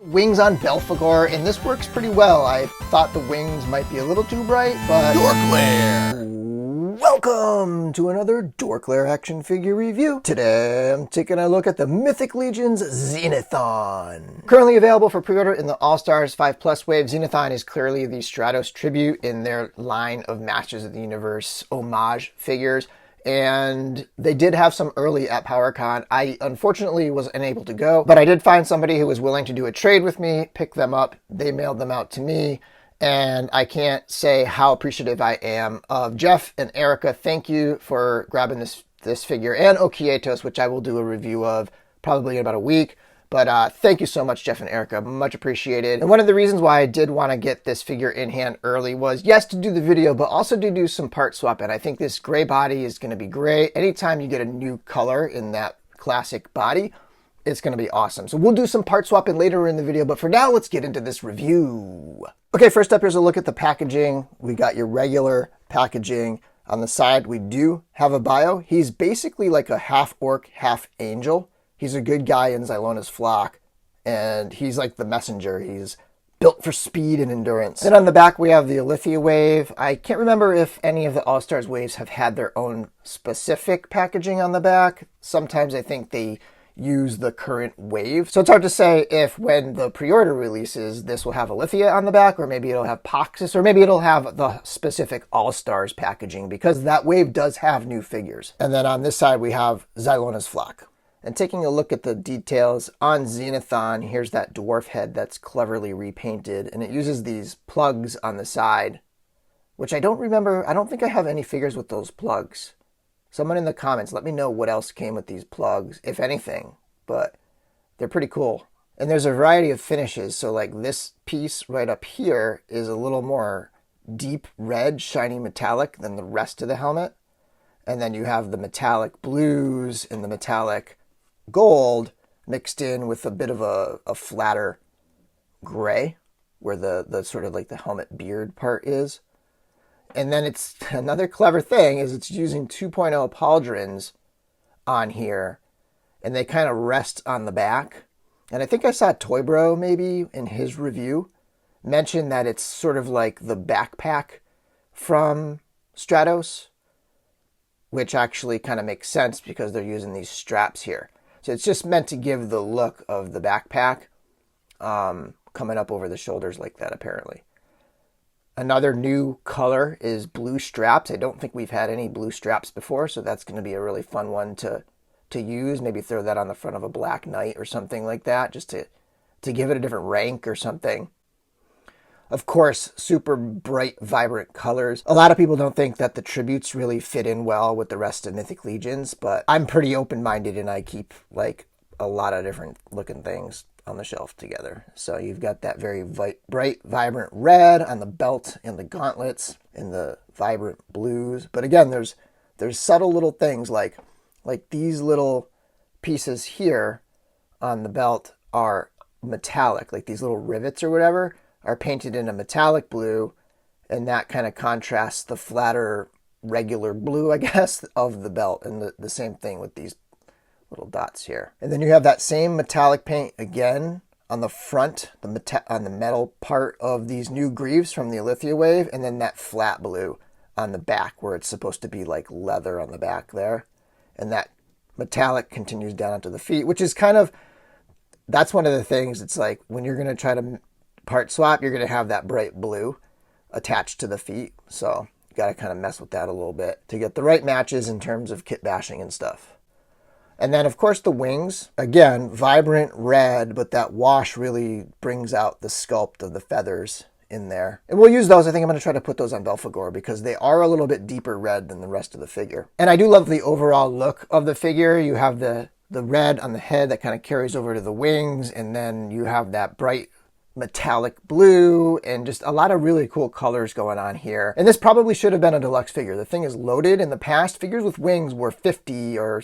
wings on Belphegor, and this works pretty well. I thought the wings might be a little too bright, but... DorkLair! Welcome to another DorkLair action figure review. Today I'm taking a look at the Mythic Legions Zenithon. Currently available for pre-order in the All-Stars 5+ wave, Zenithon is clearly the Stratos tribute in their line of Masters of the Universe homage figures. And they did have some early at PowerCon. I unfortunately was unable to go, but I did find somebody who was willing to do a trade with me, pick them up. They mailed them out to me, and I can't say how appreciative I am of Jeff and Erika. Thank you for grabbing this figure, and Okietos, which I will do a review of probably in about a week. But thank you so much, Jeff and Erika. Much appreciated. And one of the reasons why I did want to get this figure in hand early was, yes, to do the video, but also to do some part swap. And I think this gray body is going to be great. Anytime you get a new color in that classic body, it's going to be awesome. So we'll do some part swapping later in the video. But for now, let's get into this review. Okay, first up, here's a look at the packaging. We got your regular packaging. On the side, we do have a bio. He's basically like a half orc, half angel. He's a good guy in Zylona's flock, and he's like the messenger. He's built for speed and endurance. Then on the back, we have the Alithia wave. I can't remember if any of the All-Stars waves have had their own specific packaging on the back. Sometimes I think they use the current wave. So it's hard to say if when the pre-order releases, this will have Alithia on the back, or maybe it'll have Poxus, or maybe it'll have the specific All-Stars packaging, because that wave does have new figures. And then on this side, we have Zylona's flock. And taking a look at the details on Zenithon, here's that dwarf head that's cleverly repainted, and it uses these plugs on the side, which I don't remember. I don't think I have any figures with those plugs. Someone in the comments, let me know what else came with these plugs, if anything, but they're pretty cool. And there's a variety of finishes, so like this piece right up here is a little more deep red, shiny metallic than the rest of the helmet. And then you have the metallic blues and the metallic gold mixed in with a bit of a flatter gray where the sort of like the helmet beard part is. And then it's another clever thing is it's using 2.0 pauldrons on here, and they kind of rest on the back. And I think I saw Toy Bro maybe in his review mention that it's sort of like the backpack from Stratos, which actually kind of makes sense because they're using these straps here. So it's just meant to give the look of the backpack coming up over the shoulders like that, apparently. Another new color is blue straps. I don't think we've had any blue straps before, so that's going to be a really fun one to use. Maybe throw that on the front of a Black Knight or something like that, just to give it a different rank or something. Of course, super bright, vibrant colors. A lot of people don't think that the tributes really fit in well with the rest of Mythic Legions, but I'm pretty open-minded and I keep like a lot of different looking things on the shelf together. So you've got that very bright, vibrant red on the belt and the gauntlets and the vibrant blues. But again, there's subtle little things like these little pieces here on the belt are metallic, like these little rivets or whatever are painted in a metallic blue, and that kind of contrasts the flatter regular blue, I guess, of the belt, and the same thing with these little dots here. And then you have that same metallic paint again on the front, on the metal part of these new greaves from the Alithia wave, and then that flat blue on the back where it's supposed to be like leather on the back there. And that metallic continues down onto the feet, which is kind of, that's one of the things. It's like when you're going to try to part swap, you're going to have that bright blue attached to the feet. So you got to kind of mess with that a little bit to get the right matches in terms of kit bashing and stuff. And then, of course, the wings. Again, vibrant red, but that wash really brings out the sculpt of the feathers in there. And we'll use those. I think I'm going to try to put those on Belphegor because they are a little bit deeper red than the rest of the figure. And I do love the overall look of the figure. You have the red on the head that kind of carries over to the wings, and then you have that bright metallic blue and just a lot of really cool colors going on here. And this probably should have been a deluxe figure. The thing is loaded. In the past, figures with wings were 50 or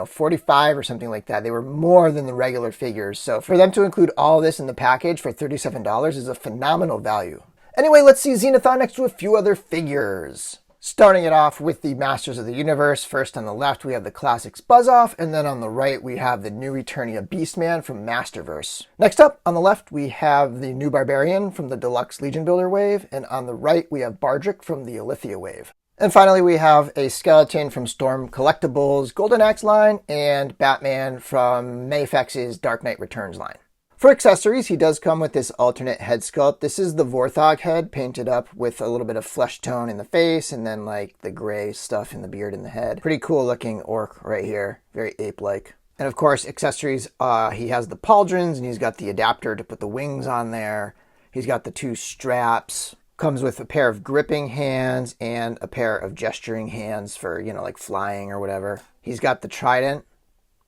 45 or something like that. They were more than the regular figures. So for them to include all this in the package for $37 is a phenomenal value. Anyway, let's see Zenithon next to a few other figures. Starting it off with the Masters of the Universe. First on the left we have the Classics Buzz-Off, and then on the right we have the new Eternia Beastman from Masterverse. Next up on the left we have the new Barbarian from the Deluxe Legion Builder wave, and on the right we have Bardric from the Alithia wave. And finally we have a skeleton from Storm Collectibles Golden Axe line and Batman from Mayfex's Dark Knight Returns line. For accessories, he does come with this alternate head sculpt. This is the Vorthog head painted up with a little bit of flesh tone in the face and then like the gray stuff in the beard and the head. Pretty cool looking orc right here. Very ape-like. And of course, accessories, he has the pauldrons and he's got the adapter to put the wings on there. He's got the 2 straps. Comes with a pair of gripping hands and a pair of gesturing hands for, you know, like flying or whatever. He's got the trident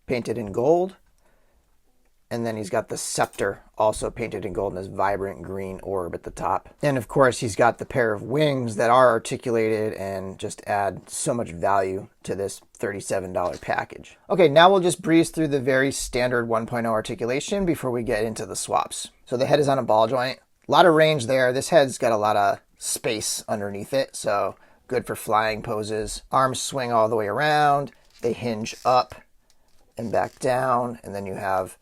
painted in gold. And then he's got the scepter also painted in gold in this vibrant green orb at the top. And of course, he's got the pair of wings that are articulated and just add so much value to this $37 package. Okay, now we'll just breeze through the very standard 1.0 articulation before we get into the swaps. So the head is on a ball joint. A lot of range there. This head's got a lot of space underneath it, so good for flying poses. Arms swing all the way around. They hinge up and back down, and then you have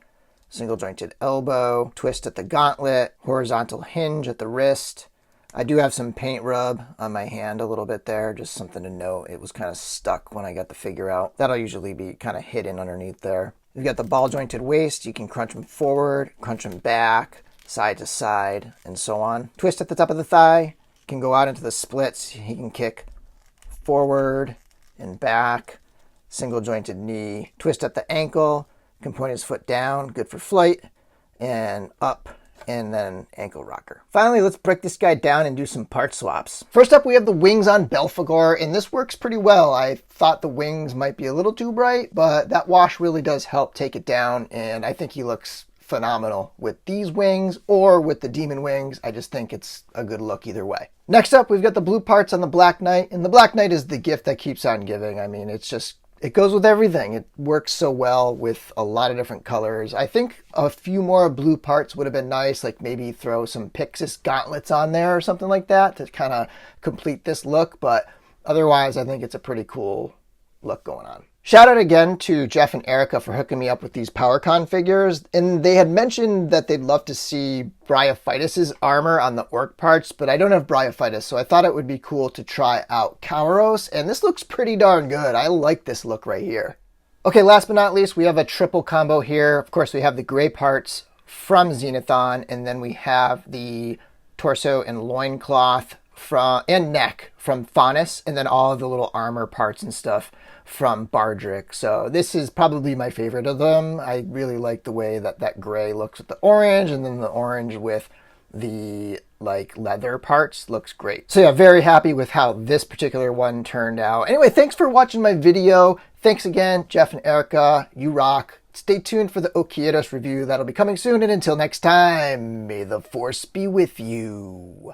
single jointed elbow, twist at the gauntlet, horizontal hinge at the wrist. I do have some paint rub on my hand a little bit there, just something to note. It was kind of stuck when I got the figure out. That'll usually be kind of hidden underneath there. You've got the ball jointed waist. You can crunch them forward, crunch them back, side to side, and so on. Twist at the top of the thigh. Can go out into the splits. He can kick forward and back. Single jointed knee. Twist at the ankle. Can point his foot down, good for flight, and up, and then ankle rocker. Finally, let's break this guy down and do some part swaps. First up, we have the wings on Belphegor, and this works pretty well. I thought the wings might be a little too bright, but that wash really does help take it down, and I think he looks phenomenal with these wings or with the demon wings. I just think it's a good look either way. Next up, we've got the blue parts on the Black Knight, and the Black Knight is the gift that keeps on giving. I mean, it goes with everything. It works so well with a lot of different colors. I think a few more blue parts would have been nice, like maybe throw some Pixis gauntlets on there or something like that to kind of complete this look. But otherwise, I think it's a pretty cool look going on. Shout out again to Jeff and Erika for hooking me up with these PowerCon figures. And they had mentioned that they'd love to see Bryophytus's armor on the orc parts, but I don't have Bryophytus, so I thought it would be cool to try out Kauros, and this looks pretty darn good. I like this look right here. Okay, last but not least, we have a triple combo here. Of course, we have the gray parts from Zenithon, and then we have the torso and loincloth and neck from Faunus, and then all of the little armor parts and stuff from Bardric. So this is probably my favorite of them. I really like the way that gray looks with the orange, and then the orange with the like leather parts looks great. So yeah, very happy with how this particular one turned out. Anyway, thanks for watching my video. Thanks again, Jeff and Erika. You rock. Stay tuned for the Okiedos review. That'll be coming soon. And until next time, may the force be with you.